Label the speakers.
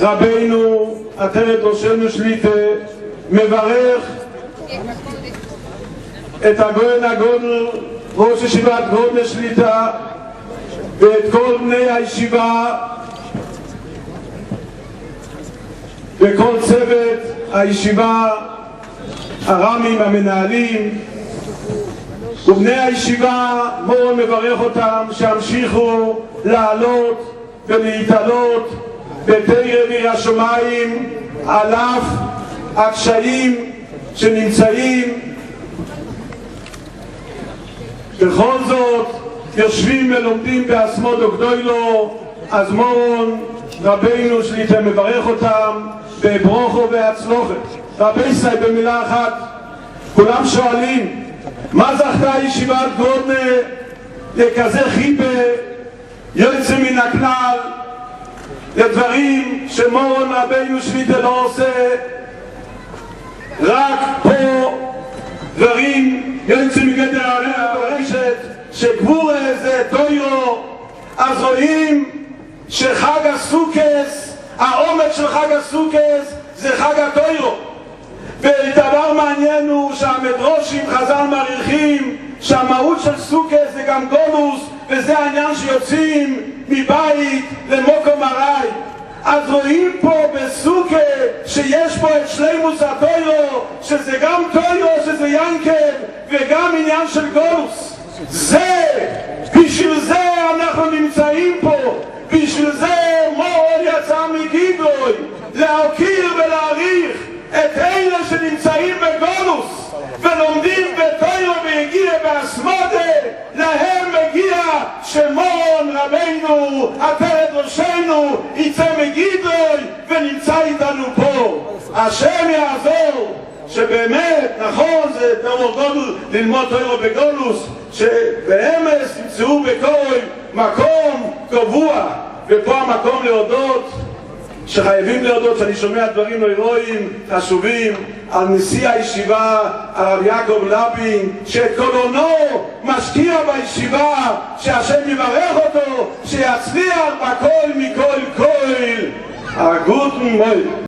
Speaker 1: רבינו עטרת ראשנו שליטה מברך את הגויין הגודל ראש ישיבת גודל שליטה ואת כל בני הישיבה וכל צוות הישיבה, הרמים המנהלים ובני הישיבה. מורן מברך אותם שימשיכו לעלות ולהתעלות בתורה מן השמיים על אף הקשיים שנמצאים. בכל זאת יושבים ולומדים באסמודו גדולו, אז מורן רבינו שליטה מברך אותם בברוכו והצלוחת. רבי סי, במילה אחת, כולם שואלים מה זכתה ישיבת גודנה לכזה חיבה יוצא מן הכלל, לדברים שמורן רבינו שליטה לא עושה, רק פה דברים יוצא מגדר הרשת שגבורה זה תוירו. אז רואים שחג הסוכס, העומק של חג הסוכס זה חג התוירו. ודבר מעניין הוא שהמדרושים חז"ל מעריכים שהמהות של סוכס זה גם גולוס, וזה העניין שיוצאים מבית למקום ארעי. אז רואים פה בסוכה שיש פה את שלימוס התוירו, שזה גם תוירו, שזה ינקל, וגם עניין של גולוס. בשביל זה אנחנו נמצאים פה, בשביל זה מורן יצא מגידוי, להוקיר ולהעריך את אלה שנמצאים בגולוס ולומדים בתוירו ויגיע באסמודה, להם מגיע שמורון רבינו עטרת ראשנו יצא מגידוי ונמצא איתנו פה. השם יעזור שבאמת, נכון, זה דבר גדול ללמוד תוירו בגולוס, שבאמס ימצאו בכל מקום קבוע, ופה המקום להודות, שחייבים להודות, שאני שומע דברים הירואיים חשובים על נשיא הישיבה הרב יעקב לבין, שאת כל הונו משקיע בישיבה, שהשם יברך אותו, שיצליח בכל מכל כל. הגות מוי